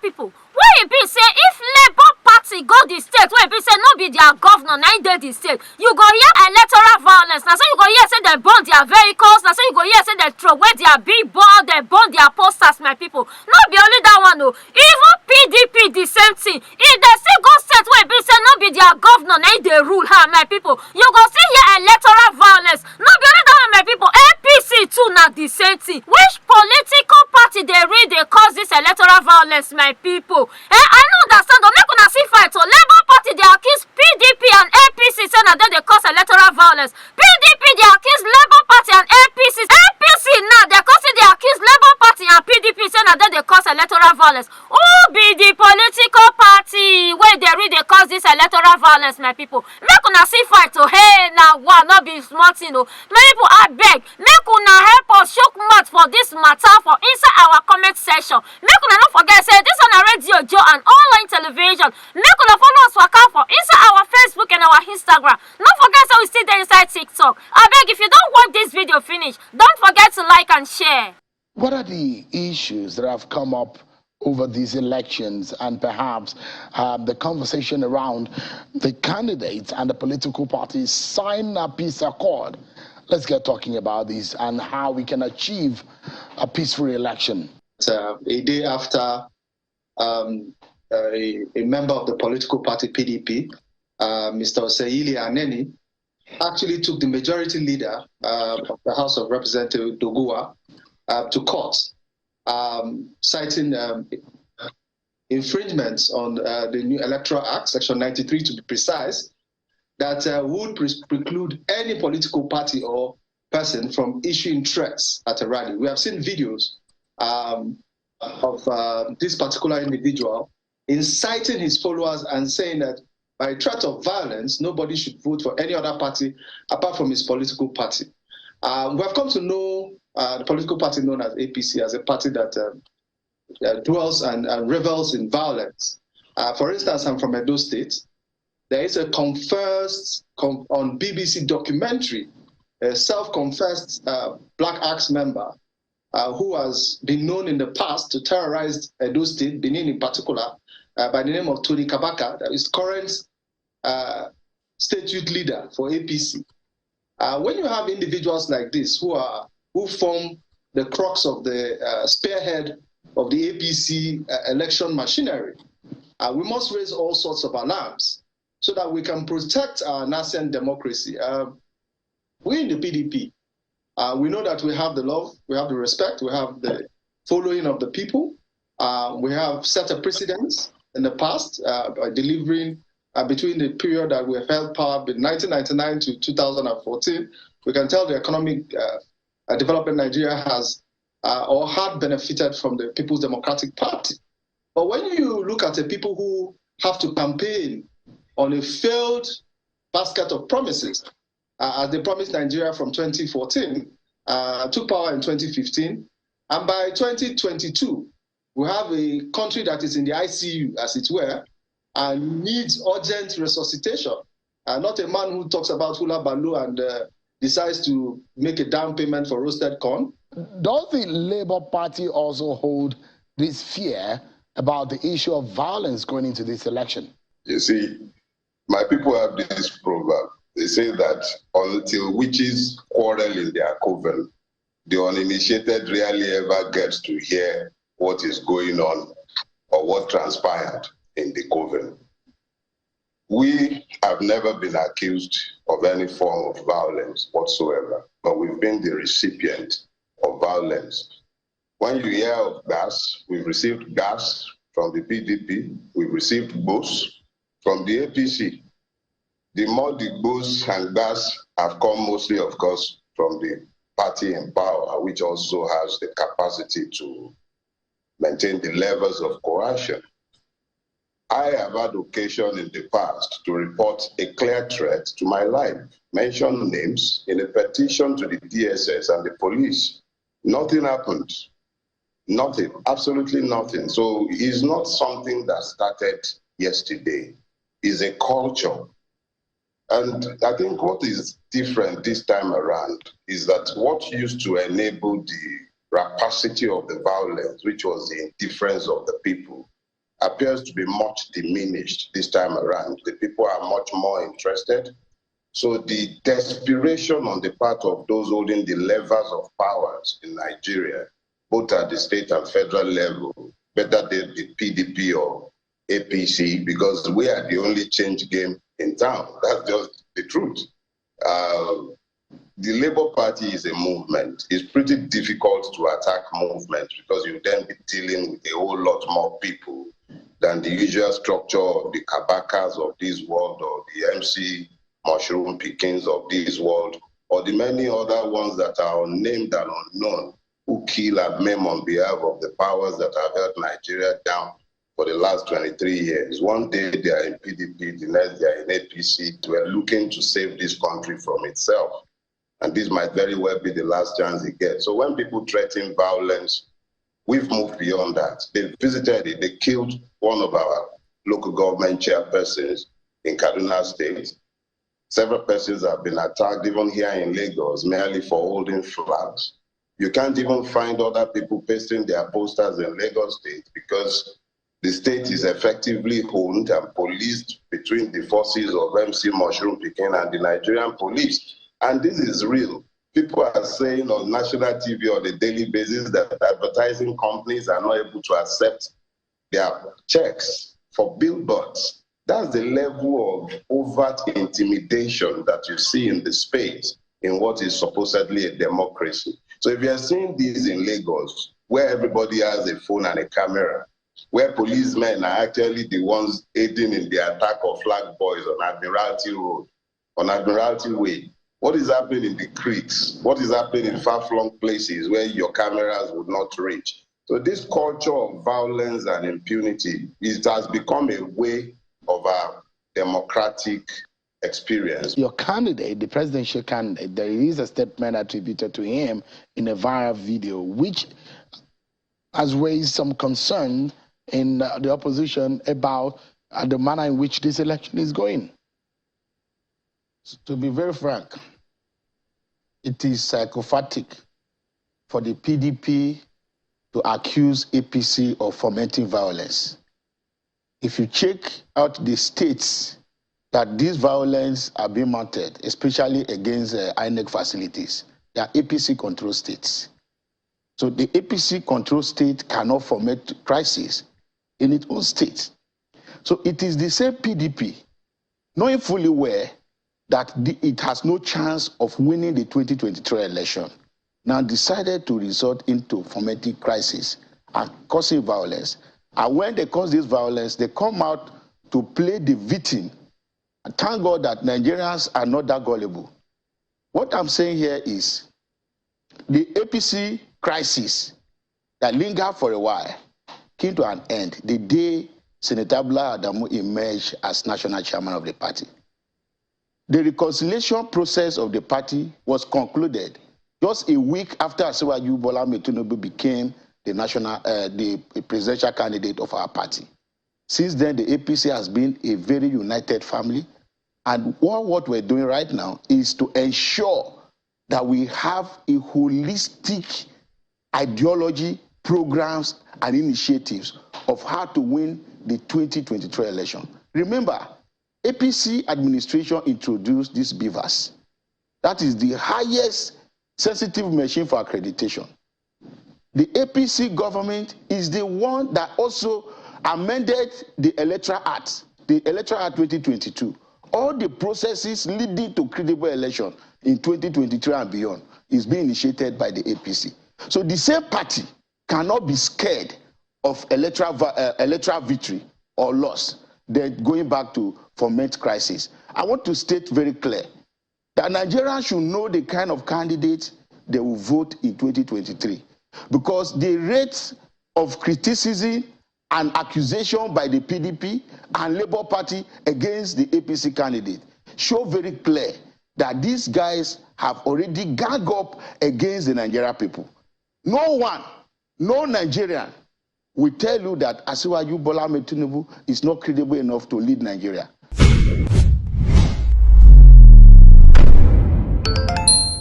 people. Why e be say if Labour Party go the state, why e be say no be their governor na im dey the state, you go hear electoral violence. Na so you go hear say dem burn their vehicles, na so you go hear say dem throw away their billboard, dem burn their posters, my people. No be only that one o. Even PDP the same thing. If dem still go state where e be say no be their governor na im dey rule, my people, you go still hear electoral violence. No be only that one, my people. APC too na the same thing. Which political party dey really dey cause this electoral violence, my people? I no understand. Make una see fight. So Labour Party dey accuse PDP and APC say na dem dey cause electoral violence. PDP dey accuse Labour Party and APC. APC now dey dey accuse Labour Party and PDP say na dem dey cause electoral violence. Who be the political party wey dey really dey cause this electoral violence, my people? Make una see fight. So hey, na one no be small thing o. My people, abeg, make una help us chook mouth for this matter for inside our comment section. Make una no forget say this one na Radio Joe and online television. Make una follow us waka for inside our Facebook and our Instagram. No forget say we still dey inside TikTok. Abeg, if you don't watch this video finish, don't forget to like and share. What are the issues that have come up over these elections, and perhaps the conversation around the candidates and the political parties sign a peace accord? Let's get talking about this and how we can achieve a peaceful election. A day after a member of the political party PDP, Mr. Oseyili Aneni, actually took the majority leader of the House of Representatives, Dogua, to court, citing infringements on the new Electoral Act, Section 93 to be precise, that would preclude any political party or person from issuing threats at a rally. We have seen videos of this particular individual inciting his followers and saying that by threat of violence, nobody should vote for any other party apart from his political party. We have come to know the political party known as APC as a party that dwells and revels in violence. For instance, I'm from Edo State. There is a confessed on BBC documentary, a self-confessed Black Axe member who has been known in the past to terrorize Edo State, Benin in particular, by the name of Tony Kabaka, that is current state youth leader for APC. When you have individuals like this who form the crux of the spearhead of the APC election machinery, we must raise all sorts of alarms so that we can protect our nascent democracy. We in the PDP, we know that we have the love, we have the respect, we have the following of the people. We have set a precedence in the past by delivering between the period that we have held power in 1999 to 2014. We can tell the economic development Nigeria has or had benefited from the People's Democratic Party. But when you look at the people who have to campaign on a failed basket of promises, as they promised Nigeria from 2014, took power in 2015, and by 2022, we have a country that is in the ICU, as it were, and needs urgent resuscitation. Not a man who talks about hula baloo and decides to make a down payment for roasted corn. Does the Labour Party also hold this fear about the issue of violence going into this election? You see, my people have this proverb. They say that until witches quarrel in their coven, the uninitiated rarely ever gets to hear what is going on or what transpired in the coven. We have never been accused of any form of violence whatsoever, but we've been the recipient of violence. When you hear of gas, we've received gas from the PDP, we've received bows from the APC. The more the bows and gas have come mostly, of course, from the party in power, which also has the capacity to maintain the levels of coercion. I have had occasion in the past to report a clear threat to my life, mention names in a petition to the DSS and the police. Nothing happened. Nothing, absolutely nothing. So it's not something that started yesterday. It's a culture. And I think what is different this time around is that what used to enable the rapacity of the violence, which was the indifference of the people, appears to be much diminished this time around. The people are much more interested. So the desperation on the part of those holding the levers of powers in Nigeria, both at the state and federal level, whether the PDP or APC, because we are the only change game in town. That's just the truth. The Labour Party is a movement. It's pretty difficult to attack movement because you then be dealing with a whole lot more people than the usual structure of the Kabakas of this world or the MC mushroom pickings of this world or the many other ones that are unnamed and unknown who kill and maim on behalf of the powers that have held Nigeria down for the last 23 years. One day they are in PDP, the next they are in APC. We're looking to save this country from itself. And this might very well be the last chance they get. So when people threaten violence, we've moved beyond that. They visited it. They killed one of our local government chairpersons in Kaduna State. Several persons have been attacked, even here in Lagos, merely for holding flags. You can't even find other people pasting their posters in Lagos State because the state is effectively owned and policed between the forces of MC Mushroom Picking and the Nigerian police. And this is real. People are saying on national TV on a daily basis that advertising companies are not able to accept their checks for billboards. That's the level of overt intimidation that you see in the space in what is supposedly a democracy. So if you're seeing this in Lagos, where everybody has a phone and a camera, where policemen are actually the ones aiding in the attack of flag boys on Admiralty Road, on Admiralty Way, what is happening in the creeks? What is happening in far-flung places where your cameras would not reach? So this culture of violence and impunity, it has become a way of our democratic experience. Your candidate, the presidential candidate, there is a statement attributed to him in a viral video, which has raised some concern in the opposition about the manner in which this election is going. So to be very frank, it is psychopathic for the PDP to accuse APC of fomenting violence. If you check out the states that this violence are being mounted, especially against INEC facilities, they are APC control states. So the APC control state cannot foment crisis in its own state. So it is the same PDP, knowing fully well that it has no chance of winning the 2023 election, now decided to resort into fomenting crisis and causing violence. And when they cause this violence, they come out to play the victim. And thank God that Nigerians are not that gullible. What I'm saying here is the APC crisis that lingered for a while came to an end the day Senator Bla Adamu emerged as national chairman of the party. The reconciliation process of the party was concluded just a week after Asiwaju Bola Ahmed Tinubu became the presidential candidate of our party. Since then, the APC has been a very united family, and what we're doing right now is to ensure that we have a holistic ideology, programs, and initiatives of how to win the 2023 election. Remember, APC administration introduced these beavers. That is the highest sensitive machine for accreditation. The APC government is the one that also amended the Electoral Act, the Electoral Act 2022. All the processes leading to credible election in 2023 and beyond is being initiated by the APC. So the same party cannot be scared of electoral victory or loss. They're going back to foment crisis. I want to state very clear that Nigerians should know the kind of candidate they will vote in 2023, because the rate of criticism and accusation by the PDP and Labour Party against the APC candidate show very clear that these guys have already ganged up against the Nigerian people. No one, no Nigerian will tell you that Asiwaju Bola Ahmed Tinubu is not credible enough to lead Nigeria.